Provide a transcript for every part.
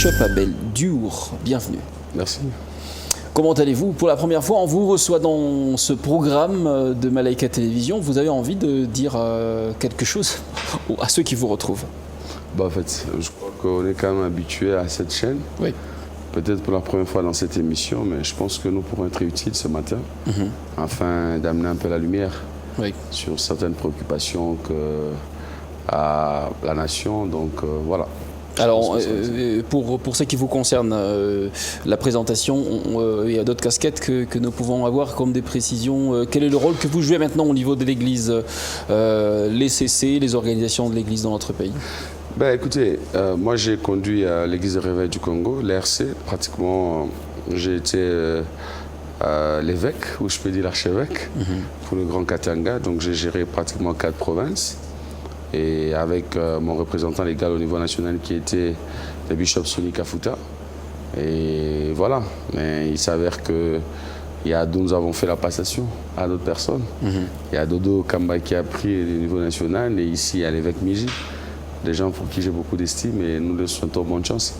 Bishop Abel Diour, bienvenue. Merci. Comment allez-vous? Pour la première fois, on vous reçoit dans ce programme de Malaika Télévision. Vous avez envie de dire quelque chose à ceux qui vous retrouvent? En fait, je crois qu'on est quand même habitué à cette chaîne. Oui. Peut-être pour la première fois dans cette émission, mais je pense que nous pourrons être utiles ce matin afin d'amener un peu la lumière sur certaines préoccupations à la nation. Donc voilà. Alors, pour ce qui vous concerne, la présentation, il y a d'autres casquettes que nous pouvons avoir comme des précisions. Quel est le rôle que vous jouez maintenant au niveau de l'Église, les CC, les organisations de l'Église dans notre pays? Écoutez, moi j'ai conduit à l'Église de Réveil du Congo, l'ERC. Pratiquement, j'ai été l'évêque, ou je peux dire l'archevêque, pour le Grand Katanga. Donc j'ai géré pratiquement 4 provinces. Et avec mon représentant légal au niveau national qui était le bishop Soni Kafuta. Et voilà, mais il s'avère que nous avons fait la passation à d'autres personnes. Il y a Dodo Kamba qui a pris le niveau national et ici il y a l'évêque Miji. Des gens pour qui j'ai beaucoup d'estime et nous leur souhaitons bonne chance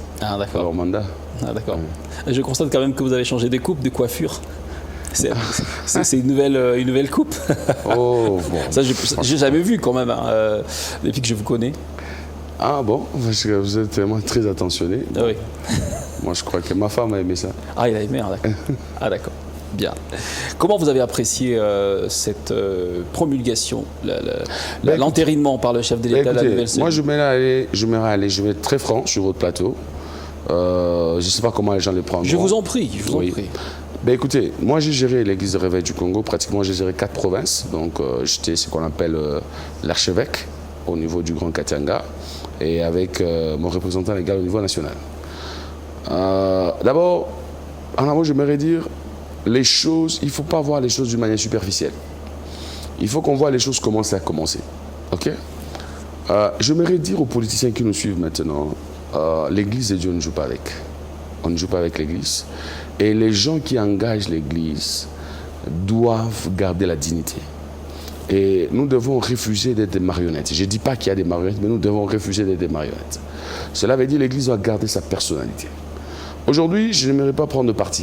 pour leur mandat. Ah, d'accord. Je constate quand même que vous avez changé de coupe, de coiffure. C'est une nouvelle coupe. Oh, bon. Ça, j'ai jamais vu quand même, depuis que je vous connais. Ah bon, parce que vous êtes vraiment très attentionné. Ah oui. Moi, je crois que ma femme a aimé ça. Ah, il a aimé, d'accord. Ah, d'accord. Bien. Comment vous avez apprécié cette promulgation, l'entérinement par le chef de l'État de la nouvelle cellule? Moi, je vais être très franc sur votre plateau. Je ne sais pas comment les gens les prendront. Je vous en prie, je vous en prie. Écoutez, moi j'ai géré l'Église de Réveil du Congo, pratiquement j'ai géré 4 provinces, donc j'étais ce qu'on appelle l'archevêque au niveau du Grand Katanga et avec mon représentant légal au niveau national. D'abord, en amont, j'aimerais dire, les choses, il ne faut pas voir les choses d'une manière superficielle. Il faut qu'on voit les choses commencer à commencer. Ok? J'aimerais dire aux politiciens qui nous suivent maintenant, l'Église de Dieu ne joue pas avec. On ne joue pas avec l'Église. Et les gens qui engagent l'Église doivent garder la dignité. Et nous devons refuser d'être des marionnettes. Je ne dis pas qu'il y a des marionnettes, mais nous devons refuser d'être des marionnettes. Cela veut dire que l'Église doit garder sa personnalité. Aujourd'hui, je n'aimerais pas prendre de parti.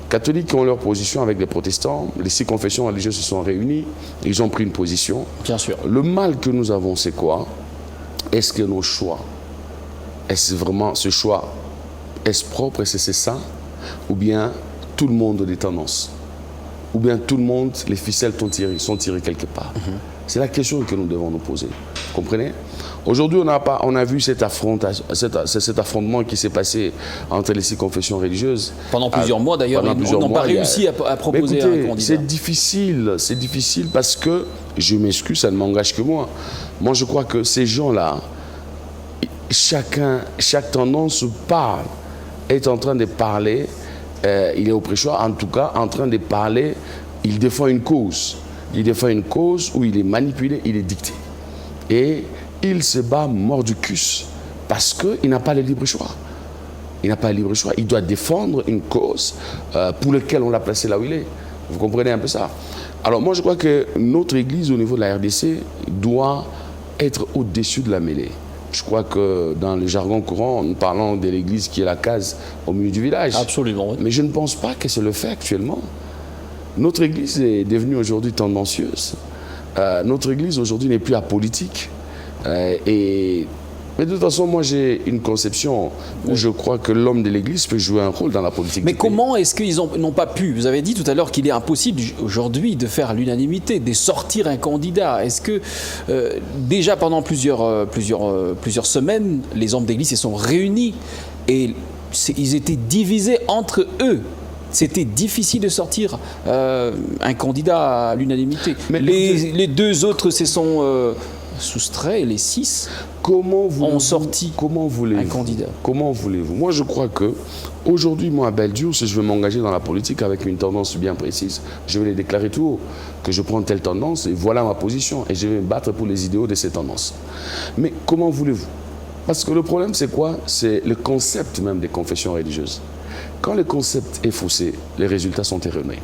Catholiques ont leur position avec les protestants. Les 6 confessions religieuses se sont réunies. Ils ont pris une position. Bien sûr. Le mal que nous avons, c'est quoi? Est-ce que nos choix, est-ce vraiment ce choix, est-ce propre, est-ce que c'est ça? Ou bien tout le monde a des tendances? Ou bien tout le monde, les ficelles sont tirées quelque part? C'est la question que nous devons nous poser. Vous comprenez? Aujourd'hui, on a vu cet affrontement qui s'est passé entre les 6 confessions religieuses. Pendant plusieurs mois d'ailleurs, ils n'ont pas réussi à proposer un candidat. C'est difficile parce que, je m'excuse, ça ne m'engage que moi. Moi, je crois que ces gens-là, chaque tendance parle, est en train de parler, il est au prêchoir, en tout cas, en train de parler, il défend une cause. Il défend une cause où il est manipulé, il est dicté. Et il se bat mordicus parce qu'il n'a pas le libre choix. Il n'a pas le libre choix. Il doit défendre une cause pour laquelle on l'a placé là où il est. Vous comprenez un peu ça? Alors moi, je crois que notre Église, au niveau de la RDC, doit être au-dessus de la mêlée. Je crois que dans le jargon courant, nous parlons de l'Église qui est la case au milieu du village. Absolument. Oui. Mais je ne pense pas que c'est le fait actuellement. Notre Église est devenue aujourd'hui tendancieuse. Notre Église aujourd'hui n'est plus apolitique. Mais de toute façon, moi j'ai une conception où je crois que l'homme de l'Église peut jouer un rôle dans la politique. Mais comment est-ce qu'ils n'ont pas pu? Vous avez dit tout à l'heure qu'il est impossible aujourd'hui de faire l'unanimité, de sortir un candidat. Est-ce que déjà pendant plusieurs semaines, les hommes d'Église se sont réunis et ils étaient divisés entre eux? C'était difficile de sortir un candidat à l'unanimité. Les 2 autres se sont soustraits, les 6 ont sorti un candidat. Comment voulez-vous? Moi, je crois que aujourd'hui, moi, à Belgium, si je veux m'engager dans la politique avec une tendance bien précise, je vais les déclarer tout haut, que je prends telle tendance et voilà ma position. Et je vais me battre pour les idéaux de ces tendances. Mais comment voulez-vous? Parce que le problème, c'est quoi? C'est le concept même des confessions religieuses. Quand le concept est faussé, les résultats sont erronés.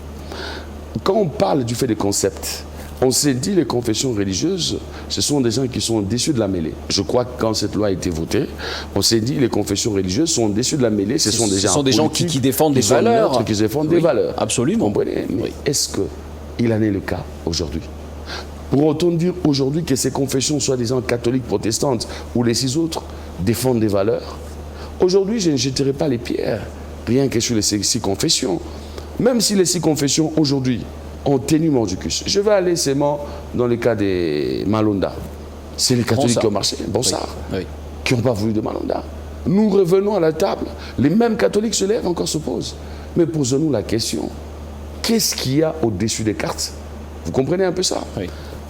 Quand on parle du fait des concepts, On s'est dit les confessions religieuses, ce sont des gens qui sont déçus de la mêlée. Je crois que quand cette loi a été votée, on s'est dit les confessions religieuses sont déçus de la mêlée. Ce sont des gens qui défendent des valeurs. Qui défendent des valeurs. Absolument. Vous comprenez? Mais est-ce qu'il en est le cas aujourd'hui? Pour autant dire aujourd'hui que ces confessions, soi-disant catholiques, protestantes ou les 6 autres, défendent des valeurs, aujourd'hui, je ne jetterai pas les pierres, rien que sur les 6 confessions. Même si les 6 confessions, aujourd'hui, ont tenu mordicus. Je vais aller seulement dans le cas des Malonda. C'est les catholiques qui ont marché, qui n'ont pas voulu de Malonda. Nous revenons à la table. Les mêmes catholiques se lèvent, encore se posent. Mais posons-nous la question, qu'est-ce qu'il y a au-dessus des cartes? Vous comprenez un peu ça?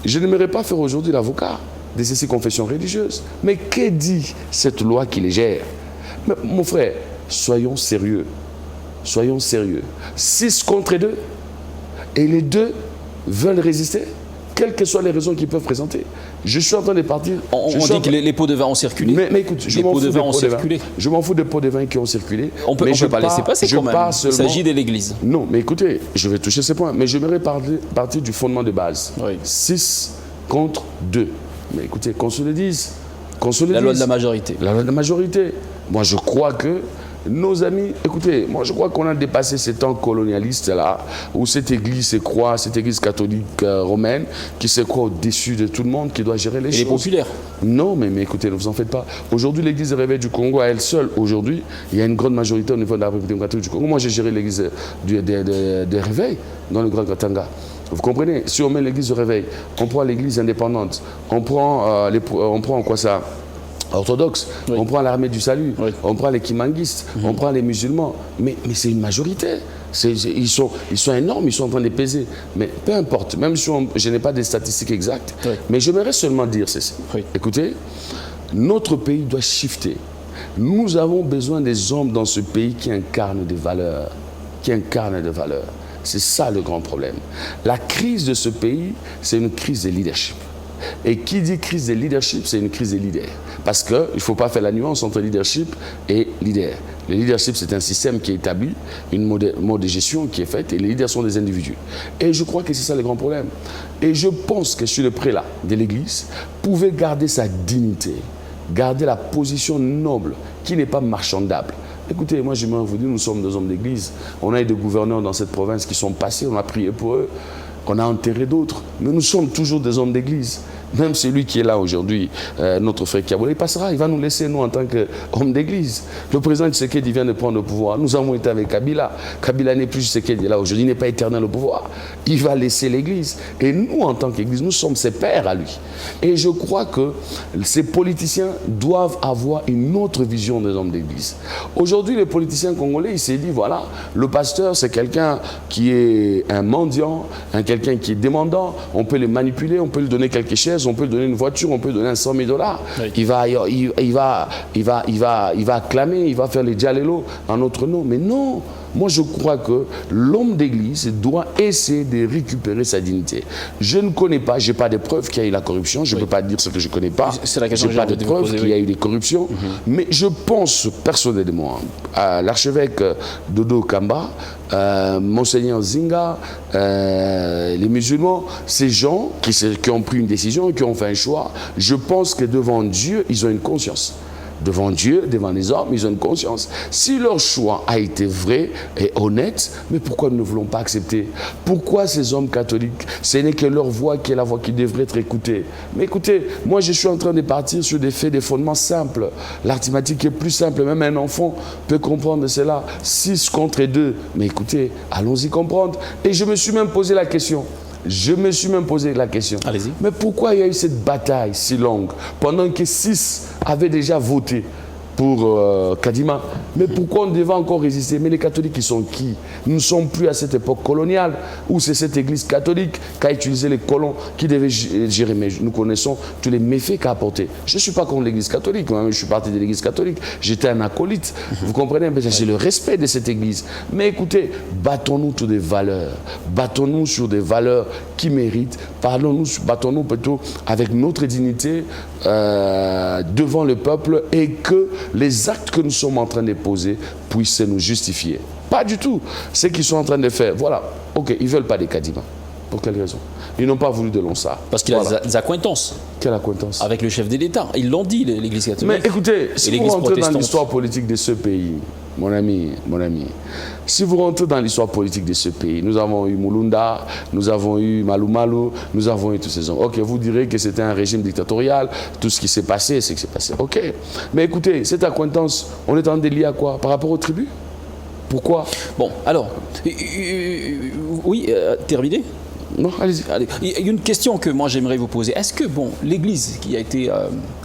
Je n'aimerais pas faire aujourd'hui l'avocat de ces 6 confessions religieuses. Mais que dit cette loi qui les gère? Mais, mon frère, soyons sérieux. Soyons sérieux. 6 contre 2. Et les 2 veulent résister, quelles que soient les raisons qu'ils peuvent présenter. Je suis en train de partir. On dit que les pots de vin ont circulé. Mais écoute, je m'en fous des pots de vin qui ont circulé. On ne peut pas laisser passer quand même. Il s'agit de l'Église. Non, mais écoutez, je vais toucher ces points. Mais j'aimerais partir du fondement de base. 6 contre 2. Mais écoutez, qu'on se le dise. La loi de la majorité. La loi de la majorité. Moi, je crois que nos amis, écoutez, moi je crois qu'on a dépassé ces temps colonialistes-là, où cette église se croit, cette église catholique romaine, qui se croit au-dessus de tout le monde, qui doit gérer les choses. Et les populaires. Non, mais écoutez, ne vous en faites pas. Aujourd'hui, l'église de réveil du Congo, à elle seule, aujourd'hui, il y a une grande majorité au niveau de la République démocratique du Congo. Moi, j'ai géré l'église de réveil dans le Grand Katanga. Vous comprenez? Si on met l'église de réveil, on prend l'église indépendante, on prend quoi ça? Orthodoxe, on prend l'armée du salut, on prend les kimanguistes, on prend les musulmans, mais c'est une majorité. Ils sont énormes, ils sont en train de peser. Mais peu importe, même si je n'ai pas des statistiques exactes, mais j'aimerais seulement dire ceci. Écoutez, notre pays doit shifter. Nous avons besoin des hommes dans ce pays qui incarnent des valeurs, C'est ça le grand problème. La crise de ce pays, c'est une crise de leadership. Et qui dit crise de leadership, c'est une crise des leaders. Parce qu'il ne faut pas faire la nuance entre leadership et leader. Le leadership, c'est un système qui est établi, une mode de gestion qui est faite, et les leaders sont des individus. Et je crois que c'est ça le grand problème. Et je pense que sur le prélat de l'Église, pouvait garder sa dignité, garder la position noble, qui n'est pas marchandable. Écoutez, moi j'aimerais vous dire, nous sommes des hommes d'église. On a eu des gouverneurs dans cette province qui sont passés, on a prié pour eux, on a enterré d'autres. Mais nous sommes toujours des hommes d'église. Même celui qui est là aujourd'hui, notre frère Kiabola, il passera, il va nous laisser, nous, en tant qu'hommes d'église. Le président Tshisekedi vient de prendre le pouvoir. Nous avons été avec Kabila. Kabila n'est plus Tshisekedi là aujourd'hui, il n'est pas éternel au pouvoir. Il va laisser l'église. Et nous, en tant qu'église, nous sommes ses pères à lui. Et je crois que ces politiciens doivent avoir une autre vision des hommes d'église. Aujourd'hui, les politiciens congolais, ils s'est dit, voilà, le pasteur, c'est quelqu'un qui est un mendiant, quelqu'un qui est demandant, on peut le manipuler, on peut lui donner quelque chose, on peut lui donner une voiture, on peut lui donner 100 000 $. Oui. Il va acclamer, il va faire les dialélos en notre nom. Mais non, moi je crois que l'homme d'église doit essayer de récupérer sa dignité. Je ne connais pas, je n'ai pas de preuves qu'il y a eu la corruption, je ne peux pas dire ce que je ne connais pas. Je n'ai pas de preuves qu'il y a eu des corruptions, mais je pense personnellement à l'archevêque Dodo Kamba, Monseigneur Zinga, les musulmans, ces gens qui ont pris une décision, qui ont fait un choix, je pense que devant Dieu, ils ont une conscience. Devant Dieu, devant les hommes, ils ont une conscience. Si leur choix a été vrai et honnête, mais pourquoi nous ne voulons pas accepter? Pourquoi ces hommes catholiques, ce n'est que leur voix qui est la voix qui devrait être écoutée? Mais écoutez, moi je suis en train de partir sur des faits, des fondements simples. L'arithmétique est plus simple, même un enfant peut comprendre cela. 6 contre 2, mais écoutez, allons-y comprendre. Et je me suis même posé la question. Allez-y. Mais pourquoi il y a eu cette bataille si longue pendant que 6 avaient déjà voté pour Kadima? Mais pourquoi on devait encore résister? Mais les catholiques, ils sont qui? Nous ne sommes plus à cette époque coloniale où c'est cette église catholique qui a utilisé les colons qui devaient gérer. Mais nous connaissons tous les méfaits qu'a apporté. Je ne suis pas contre l'église catholique, moi-même je suis parti de l'église catholique. J'étais un acolyte. Vous comprenez? J'ai le respect de cette église. Mais écoutez, battons-nous sur des valeurs. Battons-nous sur des valeurs qui méritent. Battons-nous plutôt avec notre dignité devant le peuple et que les actes que nous sommes en train de poser puissent nous justifier. Pas du tout. Ce qu'ils sont en train de faire, voilà, ok, ils ne veulent pas des Kadima. Pour quelle raison? Ils n'ont pas voulu de l'ONSA. Parce qu'il a des accointances. Quelle accointance? Avec le chef de l'État. Ils l'ont dit, l'Église catholique. Mais écoutez, si vous rentrez dans l'histoire politique de ce pays, mon ami, si vous rentrez dans l'histoire politique de ce pays, nous avons eu Mulunda, nous avons eu Malou Malou, nous avons eu tous ces hommes. Ok, vous direz que c'était un régime dictatorial, tout ce qui s'est passé, c'est ce qui s'est passé. Ok, mais écoutez, cette accointance, on est en délit à quoi? Par rapport aux tribus? Pourquoi? Bon, alors, oui, terminé? Non, allez-y. Il y a une question que moi j'aimerais vous poser. Est-ce que, bon, l'Église qui a été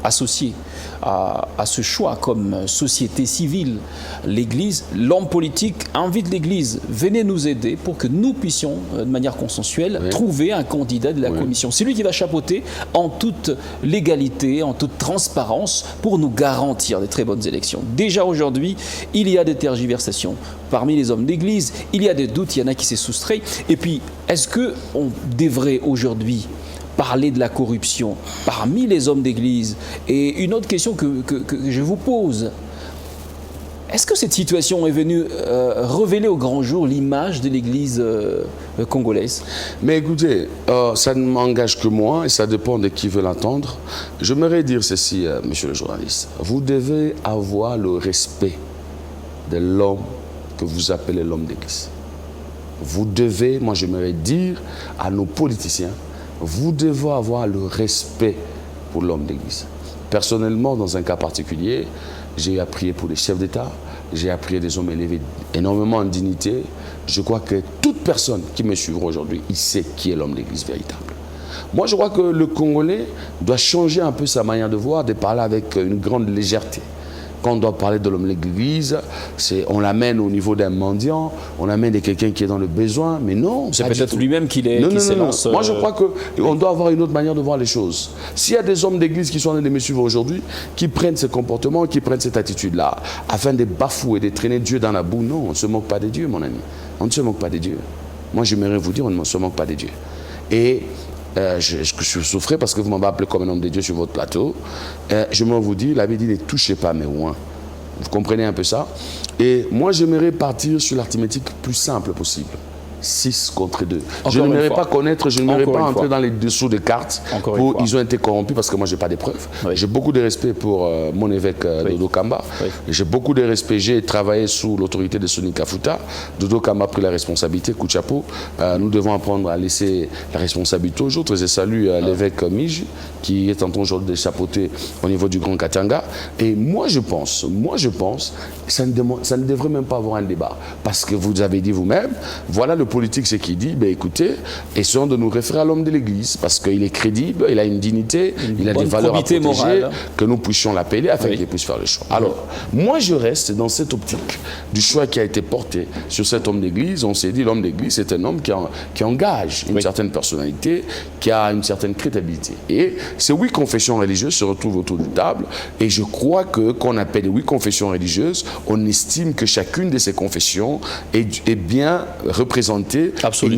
associée à ce choix comme société civile, l'Église, l'homme politique invite l'Église, venez nous aider pour que nous puissions, de manière consensuelle, trouver un candidat de la commission. C'est lui qui va chapeauter en toute légalité, en toute transparence, pour nous garantir des très bonnes élections. Déjà aujourd'hui, il y a des tergiversations parmi les hommes d'Église, il y a des doutes, il y en a qui s'est soustrait. Et puis, est-ce qu'on devrait aujourd'hui parler de la corruption parmi les hommes d'Église? Et une autre question que je vous pose, est-ce que cette situation est venue révéler au grand jour l'image de l'Église congolaise? Mais écoutez, ça ne m'engage que moi et ça dépend de qui veut l'entendre. J'aimerais dire ceci, monsieur le journaliste. Vous devez avoir le respect de l'homme que vous appelez l'homme d'Église. Vous devez, moi j'aimerais dire à nos politiciens, vous devez avoir le respect pour l'homme d'Église. Personnellement, dans un cas particulier, j'ai prié pour les chefs d'État, j'ai prié des hommes élevés énormément en dignité. Je crois que toute personne qui me suivra aujourd'hui, il sait qui est l'homme d'Église véritable. Moi, je crois que le Congolais doit changer un peu sa manière de voir, de parler avec une grande légèreté. Quand on doit parler de l'homme de l'Église, on l'amène au niveau d'un mendiant, on l'amène de quelqu'un qui est dans le besoin, mais non. C'est peut-être lui-même qui s'élance. Moi, je crois qu'on doit avoir une autre manière de voir les choses. S'il y a des hommes d'Église qui sont en train de me suivre aujourd'hui, qui prennent ce comportement, qui prennent cette attitude-là, afin de bafouer, de traîner Dieu dans la boue, non, on ne se moque pas de Dieu, mon ami. On ne se moque pas de Dieu. Moi, j'aimerais vous dire, on ne se moque pas de Dieu. Et je souffrais parce que vous m'avez appelé comme un homme de Dieu sur votre plateau. Je me vous dis, la Bible dit ne touchez pas mes oins. Vous comprenez un peu ça? Et moi, j'aimerais partir sur l'arithmétique plus simple possible. 6 contre 2. Je n'aimerais pas connaître, je n'aimerais pas entrer dans les dessous des cartes où ils ont été corrompus parce que moi, je n'ai pas de preuves. Oui. J'ai beaucoup de respect pour mon évêque Dodo Kamba. Oui. J'ai beaucoup de respect. J'ai travaillé sous l'autorité de Soni Kafuta. Dodo Kamba a pris la responsabilité, coup de chapeau. Nous devons apprendre à laisser la responsabilité aux autres. Je salue l'évêque Miji qui est en train aujourd'hui de chapeauter au niveau du Grand Katanga. Et moi, je pense, ça ne devrait même pas avoir un débat. Parce que vous avez dit vous-même, voilà le politique, c'est qui dit, ben écoutez, essayons de nous référer à l'homme de l'Église, parce qu'il est crédible, il a une dignité, il a des valeurs à protéger, morale, que nous puissions l'appeler afin qu'il puisse faire le choix. Alors, moi je reste dans cette optique du choix qui a été porté sur cet homme d'Église. On s'est dit, l'homme d'Église, c'est un homme qui engage une certaine personnalité, qui a une certaine crédibilité. Et ces 8 confessions religieuses se retrouvent autour d'une table, et je crois que, qu'on appelle les 8 confessions religieuses, on estime que chacune de ces confessions est bien représentée. Absolument.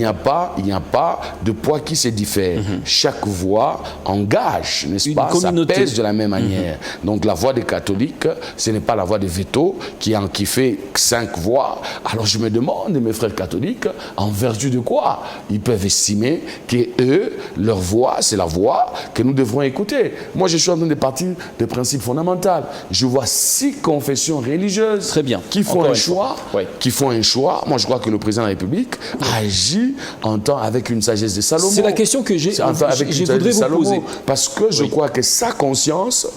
Il n'y a pas de poids qui se diffère. Chaque voix engage, n'est-ce pas? Ça pèse de la même manière. Donc la voix des catholiques, ce n'est pas la voix des vétos qui fait 5 voix. Alors je me demande, mes frères catholiques, en vertu de quoi ils peuvent estimer que eux, leur voix, c'est la voix que nous devrons écouter. Moi, je suis en train de partir des principes fondamentaux. Je vois 6 confessions religieuses qui font un choix. Qui font un choix. Moi, je crois que le président de la République agit en temps avec une sagesse de Salomon. C'est la question que je voudrais vous poser. Parce que je crois que sa conscience,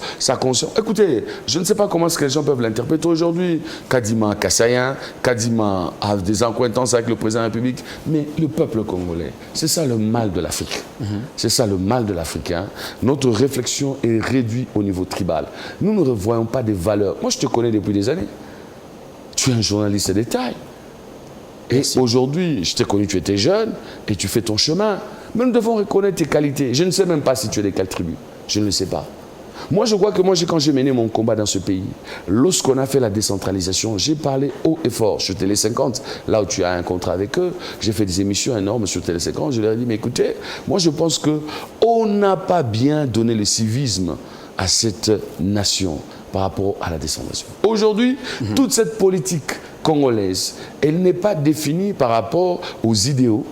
écoutez, je ne sais pas comment est-ce que les gens peuvent l'interpréter aujourd'hui. Kadima Kassayan, Kadima a des accointances avec le président de la République, mais le peuple congolais, c'est ça le mal de l'Afrique. C'est ça le mal de l'Africain. Notre réflexion est réduite au niveau tribal. Nous ne revoyons pas des valeurs. Moi, je te connais depuis des années. Tu es un journaliste de taille. Et aujourd'hui, je t'ai connu, tu étais jeune et tu fais ton chemin. Mais nous devons reconnaître tes qualités. Je ne sais même pas si tu es de quelle tribu. Je ne le sais pas. Moi, je crois que quand j'ai mené mon combat dans ce pays, lorsqu'on a fait la décentralisation, j'ai parlé haut et fort sur Télé 50, là où tu as un contrat avec eux. J'ai fait des émissions énormes sur Télé 50. Je leur ai dit, mais écoutez, moi, je pense qu'on n'a pas bien donné le civisme à cette nation par rapport à la décentralisation. Aujourd'hui, toute cette politique congolaise, elle n'est pas définie par rapport aux idéaux,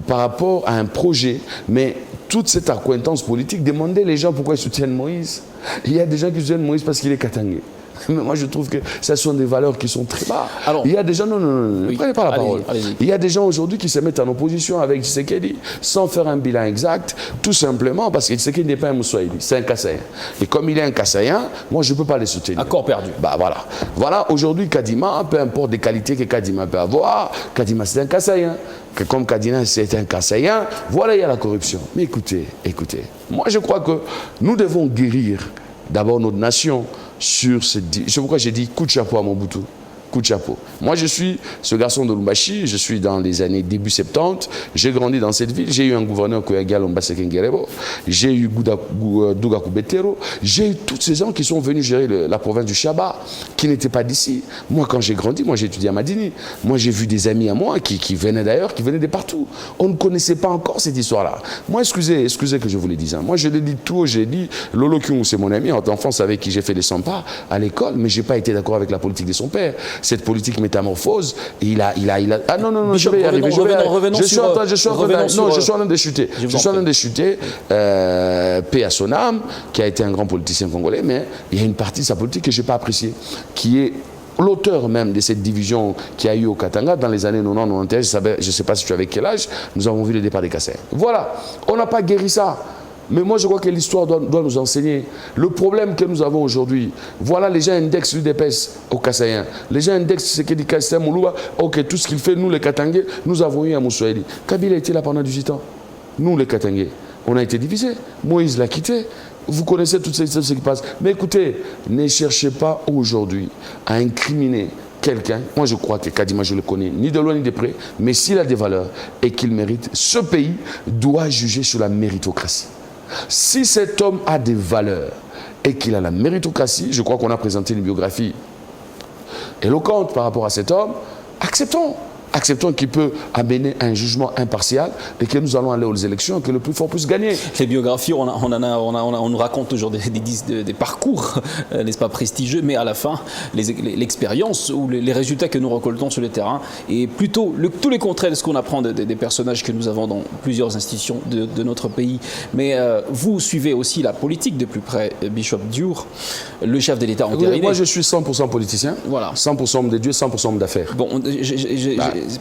par rapport à un projet, mais toute cette accointance politique, demandez les gens pourquoi ils soutiennent Moïse. Il y a des gens qui soutiennent Moïse parce qu'il est katangé. Mais moi, je trouve que ce sont des valeurs qui sont très bas. Alors, il y a des gens, non, ne prenez pas la parole. Il y a des gens aujourd'hui qui se mettent en opposition avec Tshisekedi sans faire un bilan exact, tout simplement parce que Tshisekedi n'est pas un Moussaïdi, c'est un Kassaïen. Et comme il est un Kassaïen, moi, je ne peux pas les soutenir. Accord perdu. Bah voilà. Voilà, aujourd'hui, Kadima, peu importe les qualités que Kadima peut avoir, Kadima, c'est un Kassaïen. Que comme Kadima, c'est un Kassaïen, voilà, il y a la corruption. Mais écoutez, moi, je crois que nous devons guérir d'abord notre nation sur cette... C'est pourquoi j'ai dit coup de chapeau à Mobutu. Coup de chapeau. Moi, je suis ce garçon de Lumbashi, je suis dans les années début 70, j'ai grandi dans cette ville, j'ai eu un gouverneur Koyagal Ombasekengerebo, j'ai eu Douga Kubetero, j'ai eu tous ces gens qui sont venus gérer la province du Chaba, qui n'étaient pas d'ici. Moi, quand j'ai grandi, moi j'ai étudié à Madini, moi j'ai vu des amis à moi qui venaient d'ailleurs, qui venaient de partout. On ne connaissait pas encore cette histoire-là. Moi, excusez que je vous le dise. Hein. Moi, je l'ai dit tout haut, j'ai dit, Lolo Kyung, c'est mon ami, en enfance avec qui j'ai fait les 100 pas à l'école, mais je n'ai pas été d'accord avec la politique de son père. Cette politique métamorphose, ah non, je vais y arriver. Je suis en train de chuter. Je suis en train de chuter. Paix à son âme, qui a été un grand politicien congolais, mais il y a une partie de sa politique que je n'ai pas appréciée, qui est l'auteur même de cette division qu'il y a eu au Katanga dans les années 90-91. Je ne sais pas si tu avais quel âge, nous avons vu le départ des Kassaïens. Voilà, on n'a pas guéri ça. Mais moi, je crois que l'histoire doit nous enseigner. Le problème que nous avons aujourd'hui, voilà, les gens indexent l'UDPS aux Kassaïens. Les gens indexent ce que dit Kassaïen Moulouba. Ok, tout ce qu'il fait, nous les Katangais, nous avons eu un Moussaïdi. Kabila était là pendant 18 ans. Nous les Katangais, on a été divisés. Moïse l'a quitté. Vous connaissez tout ce qui passe. Mais écoutez, ne cherchez pas aujourd'hui à incriminer quelqu'un. Moi, je crois que Kadima, je le connais, ni de loin ni de près. Mais s'il a des valeurs et qu'il mérite, ce pays doit juger sur la méritocratie. Si cet homme a des valeurs et qu'il a la méritocratie, je crois qu'on a présenté une biographie éloquente par rapport à cet homme, acceptons. Acceptons qu'il peut amener un jugement impartial et que nous allons aller aux élections et que le plus fort puisse gagner. Les biographies, on nous raconte toujours des parcours, n'est-ce pas, prestigieux, mais à la fin, l'expérience ou les résultats que nous récoltons sur le terrain est plutôt tous les contraires de ce qu'on apprend des personnages que nous avons dans plusieurs institutions de notre pays. Mais vous suivez aussi la politique de plus près, Bishop Diour, le chef de l'État entériné. Moi, je suis 100% politicien, voilà. 100% homme de Dieu, 100% homme d'affaires. Bon,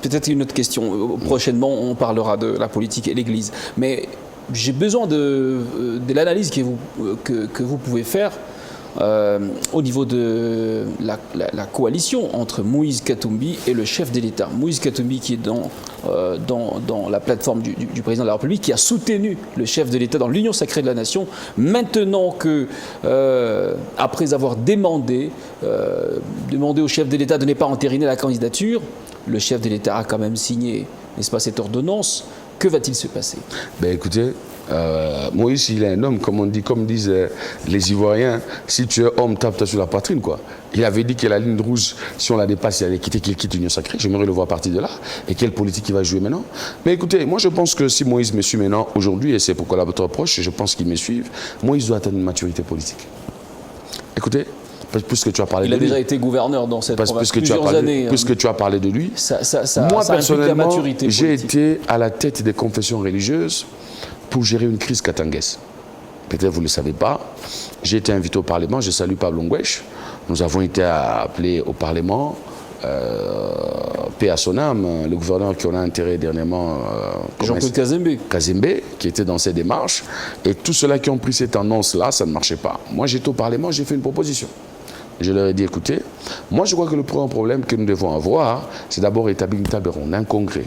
peut-être une autre question. Prochainement, on parlera de la politique et l'Église. Mais j'ai besoin de l'analyse que vous pouvez faire au niveau de la coalition entre Moïse Katumbi et le chef de l'État. Moïse Katumbi qui est dans la plateforme du président de la République, qui a soutenu le chef de l'État dans l'Union sacrée de la nation. Maintenant que, après avoir demandé au chef de l'État de ne pas entériner la candidature, le chef de l'État a quand même signé, n'est-ce pas, cette ordonnance. Que va-t-il se passer? Ben écoutez, Moïse, il est un homme, comme disent les Ivoiriens, si tu es homme, tape-toi sur la poitrine, quoi. Il avait dit que la ligne rouge, si on la dépasse, il allait qu'il quitte l'Union sacrée. J'aimerais le voir partir de là. Et quelle politique il va jouer maintenant? Mais écoutez, moi je pense que si Moïse me suit maintenant, aujourd'hui, et c'est pour collaborateurs proches, je pense qu'ils me suivent, Moïse doit atteindre une maturité politique. Écoutez, puisque tu as parlé de lui. Il a déjà été gouverneur dans cette province plusieurs années. Puisque tu as parlé de lui, moi personnellement, j'ai été à la tête des confessions religieuses pour gérer une crise katangaise. Peut-être vous ne le savez pas. J'ai été invité au Parlement, je salue Pablo Ngwesh. Nous avons été appelés au Parlement. Paix à son âme, le gouverneur qui en a intérêt dernièrement, Jean-Claude Kazembe, qui était dans ces démarches. Et tous ceux-là qui ont pris cette tendance-là, ça ne marchait pas. Moi, j'étais au Parlement, j'ai fait une proposition. Je leur ai dit, écoutez, moi je crois que le premier problème que nous devons avoir, c'est d'abord établir une table ronde, un congrès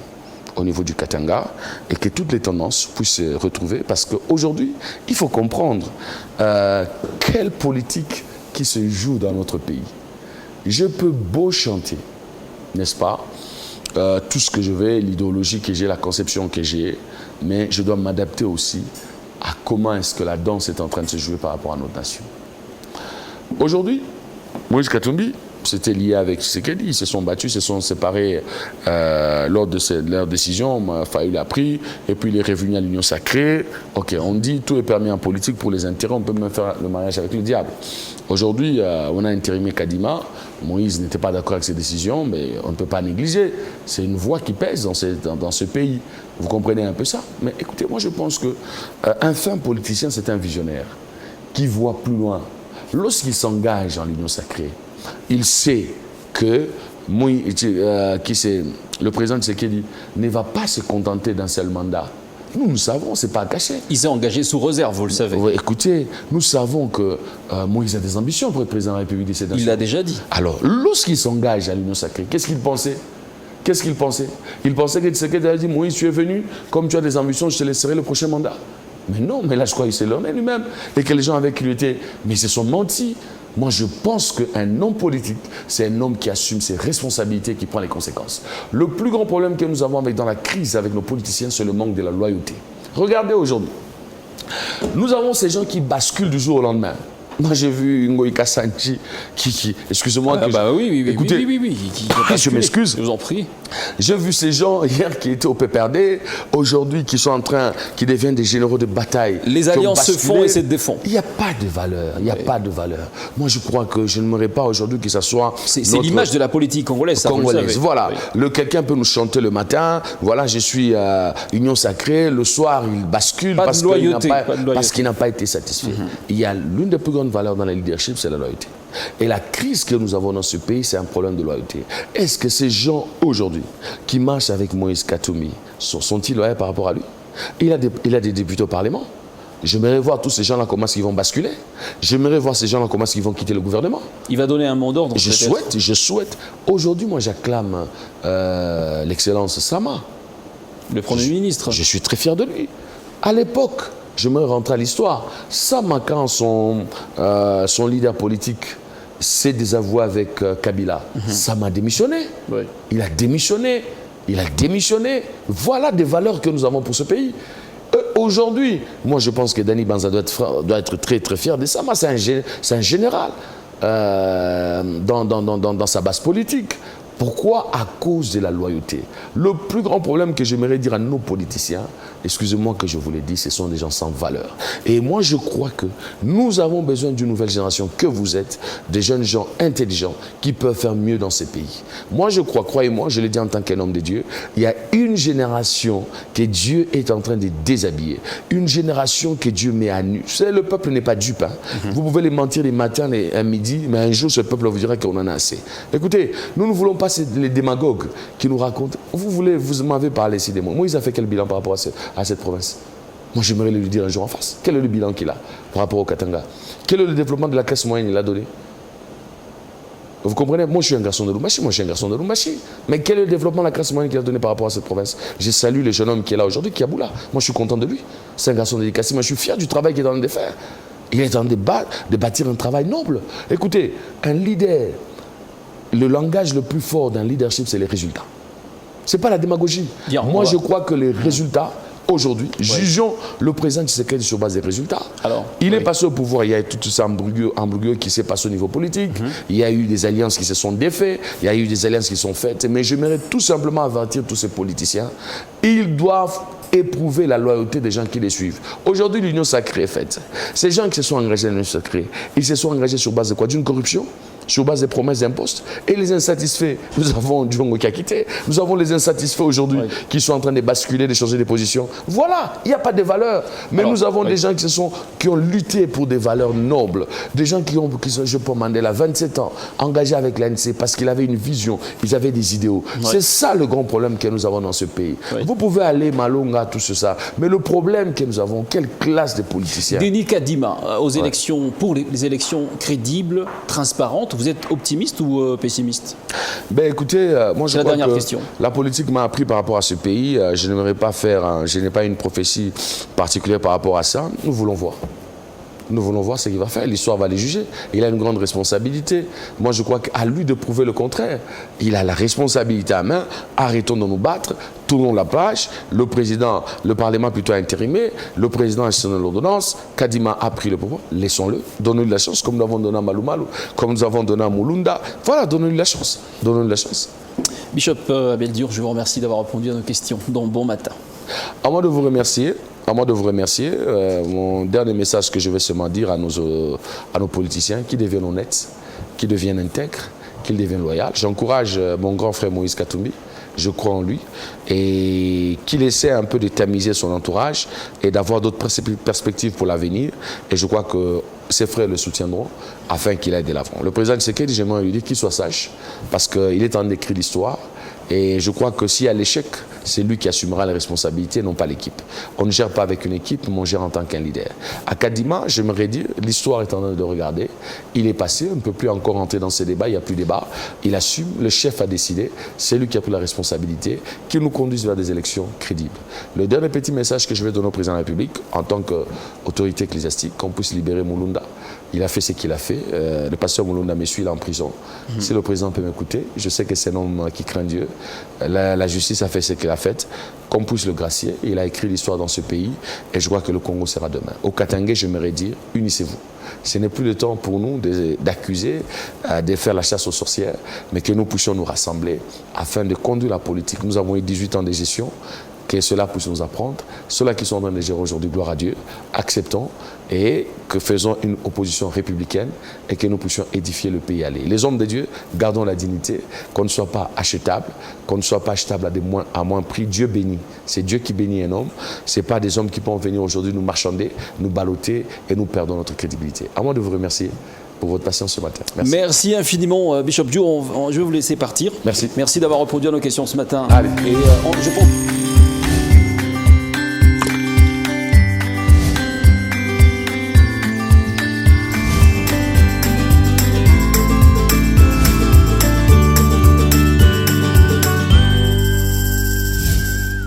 au niveau du Katanga, et que toutes les tendances puissent se retrouver, parce qu'aujourd'hui, il faut comprendre quelle politique qui se joue dans notre pays. Je peux beau chanter, n'est-ce pas, tout ce que je veux, l'idéologie que j'ai, la conception que j'ai, mais je dois m'adapter aussi à comment est-ce que la danse est en train de se jouer par rapport à notre nation. Aujourd'hui, Moïse Katumbi c'était lié avec ce qu'il dit. Ils se sont battus, se sont séparés lors de leur décision. Fayoul a pris, et puis il est revenu à l'Union sacrée. Ok, on dit tout est permis en politique pour les intérêts, on peut même faire le mariage avec le diable. Aujourd'hui, on a intérimé Kadima. Moïse n'était pas d'accord avec ses décisions, mais on ne peut pas négliger. C'est une voix qui pèse dans ce pays. Vous comprenez un peu ça? Mais écoutez, moi je pense qu'un fin politicien, c'est un visionnaire qui voit plus loin. Lorsqu'il s'engage en l'Union sacrée, il sait que le président Tshisekedi ne va pas se contenter d'un seul mandat. Nous savons, ce n'est pas caché. Il s'est engagé sous réserve, vous le savez. Oui, écoutez, nous savons que Moïse a des ambitions pour être président de la République des Cédants. Il l'a déjà dit. Alors, lorsqu'il s'engage à l'Union sacrée, qu'est-ce qu'il pensait? Il pensait que Tshisekedi a dit, Moïse, tu es venu, comme tu as des ambitions, je te laisserai le prochain mandat. Mais non, mais là, je crois qu'il s'est leurré lui-même. Et que les gens avec qui il était, mais ils se sont mentis. Moi, je pense qu'un homme politique, c'est un homme qui assume ses responsabilités, qui prend les conséquences. Le plus grand problème que nous avons dans la crise avec nos politiciens, c'est le manque de la loyauté. Regardez aujourd'hui. Nous avons ces gens qui basculent du jour au lendemain. Moi, j'ai vu Ngoï Kassanji qui excusez-moi. Écoutez, je m'excuse. Je vous en prie. J'ai vu ces gens hier qui étaient au PPRD, aujourd'hui qui sont en train, qui deviennent des généraux de bataille. Les alliances se font et se défont. Il n'y a pas de valeur, il n'y a pas de valeur. Moi, je crois que je n'aimerais pas aujourd'hui que ça soit... C'est l'image de la politique congolaise, ça, congolaise. Vous le savez. Voilà, quelqu'un peut nous chanter le matin, voilà, je suis Union sacrée, le soir, il bascule parce qu'il n'a pas été satisfait. Il y a l'une des plus grandes valeurs dans le leadership, c'est la loyauté. Et la crise que nous avons dans ce pays, c'est un problème de loyauté. Est-ce que ces gens, aujourd'hui, qui marchent avec Moïse Katumbi, sont-ils loyaux par rapport à lui? Il a des députés au Parlement. J'aimerais voir tous ces gens-là comment ils vont basculer. J'aimerais voir ces gens-là comment ils vont quitter le gouvernement. Il va donner un mot d'ordre. Je souhaite. Aujourd'hui, moi, j'acclame l'excellence Sama. Le Premier ministre. Je suis très fier de lui. À l'époque, j'aimerais rentrer à l'histoire. Sama, quand son leader politique s'est désavoué avec Kabila, Sama a démissionné. Oui. Il a démissionné. Voilà des valeurs que nous avons pour ce pays. Aujourd'hui, moi je pense que Dani Banza doit être très très fier de Sama. C'est un général dans sa base politique. Pourquoi? À cause de la loyauté. Le plus grand problème que j'aimerais dire à nos politiciens, excusez-moi que je vous l'ai dit, ce sont des gens sans valeur. Et moi, je crois que nous avons besoin d'une nouvelle génération que vous êtes, des jeunes gens intelligents qui peuvent faire mieux dans ces pays. Moi, je crois, croyez-moi, je l'ai dit en tant qu'un homme de Dieu, il y a une génération que Dieu est en train de déshabiller. Une génération que Dieu met à nu. Vous savez, le peuple n'est pas dupe. Vous pouvez les mentir les matins et à midi, mais un jour, ce peuple vous dira qu'on en a assez. Écoutez, nous ne voulons pas les démagogues qui nous racontent. Vous m'avez parlé ici des mots. Moïse a fait quel bilan par rapport à cette province? Moi, j'aimerais lui dire un jour en face. Quel est le bilan qu'il a par rapport au Katanga? Quel est le développement de la classe moyenne qu'il a donné? Vous comprenez? Moi, je suis un garçon de Lubumbashi. Mais quel est le développement de la classe moyenne qu'il a donné par rapport à cette province? Je salue le jeune homme qui est là aujourd'hui, qui est à Boula. Moi, je suis content de lui. C'est un garçon dédicacé. Moi, je suis fier du travail qu'il est en train de faire. Il est en train de bâtir un travail noble. Écoutez, un leader... Le langage le plus fort d'un leadership, c'est les résultats. Ce n'est pas la démagogie. Moi, je crois que les résultats, aujourd'hui, jugeons le président Tshisekedi sur base des résultats. Il est passé au pouvoir, il y a eu tout ça embrouilleux qui s'est passé au niveau politique. Il y a eu des alliances qui se sont défaites, il y a eu des alliances qui sont faites. Mais j'aimerais tout simplement avertir tous ces politiciens. Ils doivent éprouver la loyauté des gens qui les suivent. Aujourd'hui, l'union sacrée est faite. Ces gens qui se sont engagés dans l'union sacrée, ils se sont engagés sur base de quoi? D'une corruption? Sur base des promesses d'impostes. Et les insatisfaits, nous avons Djongo qui a quitté, nous avons les insatisfaits aujourd'hui qui sont en train de basculer, de changer de position. Voilà, il n'y a pas de valeurs. Mais nous avons des gens qui ont lutté pour des valeurs nobles. Des gens qui sont, je peux Mandela, 27 ans, engagés avec l'ANC parce qu'ils avaient une vision, ils avaient des idéaux. C'est ça le grand problème que nous avons dans ce pays. Vous pouvez aller Malonga, tout ça. Mais le problème que nous avons, quelle classe de politiciens? Denis Kadima, aux élections, pour les élections crédibles, transparentes, vous êtes optimiste ou pessimiste? Ben écoutez, moi je crois que question. La politique m'a appris par rapport à ce pays. Je n'aimerais pas faire, je n'ai pas une prophétie particulière par rapport à ça. Nous voulons voir. Nous voulons voir ce qu'il va faire. L'histoire va les juger. Il a une grande responsabilité. Moi, je crois qu'à lui de prouver le contraire. Il a la responsabilité à main. Arrêtons de nous battre. Tournons la page. Le président, le Parlement plutôt intérimé. Le président a signé l'ordonnance. Kadima a pris le pouvoir. Laissons-le. Donnons-lui la chance, comme nous avons donné à Malou Malou, comme nous avons donné à Moulunda. Voilà, donnons-lui la chance. Donnons-lui la chance. Bishop Abel Diour, je vous remercie d'avoir répondu à nos questions. Donc, bon matin. À moi de vous remercier. Mon dernier message que je vais seulement dire à nos politiciens, qu'ils deviennent honnêtes, qu'ils deviennent intègres, qu'ils deviennent loyaux. J'encourage mon grand frère Moïse Katumbi, je crois en lui, et qu'il essaie un peu de tamiser son entourage et d'avoir d'autres perspectives pour l'avenir. Et je crois que ses frères le soutiendront afin qu'il aille de l'avant. Le président Tshisekedi, j'aimerais lui dire qu'il soit sage, parce qu'il est en train d'écrire l'histoire. Et je crois que s'il y a l'échec, c'est lui qui assumera les responsabilités, non pas l'équipe. On ne gère pas avec une équipe, mais on gère en tant qu'un leader. À Kadima, j'aimerais dire, l'histoire est en train de regarder. Il est passé, on ne peut plus encore entrer dans ces débats, il n'y a plus de débat. Il assume, le chef a décidé, c'est lui qui a pris la responsabilité, qu'il nous conduise vers des élections crédibles. Le dernier petit message que je vais donner au président de la République, en tant qu'autorité ecclésiastique, qu'on puisse libérer Moulunda. Il a fait ce qu'il a fait. Le pasteur Moulunda me suit, il est en prison. Si le président peut m'écouter, je sais que c'est un homme qui craint Dieu. La justice a fait ce qu'elle a fait. Qu'on puisse le gracier. Il a écrit l'histoire dans ce pays. Et je crois que le Congo sera demain. Au Katangé, j'aimerais dire, unissez-vous. Ce n'est plus le temps pour nous d'accuser, de faire la chasse aux sorcières, mais que nous puissions nous rassembler afin de conduire la politique. Nous avons eu 18 ans de gestion. Que cela puisse nous apprendre. Ceux-là qui sont en train de gérer aujourd'hui, gloire à Dieu, acceptons et que faisons une opposition républicaine et que nous puissions édifier le pays aller. Les hommes de Dieu, gardons la dignité, qu'on ne soit pas achetable, à moins prix. Dieu bénit. C'est Dieu qui bénit un homme. Ce n'est pas des hommes qui peuvent venir aujourd'hui nous marchander, nous balloter et nous perdons notre crédibilité. À moi de vous remercier pour votre patience ce matin. Merci infiniment, Bishop Diour. Je vais vous laisser partir. Merci. Merci d'avoir répondu à nos questions ce matin. Allez. Et je pense...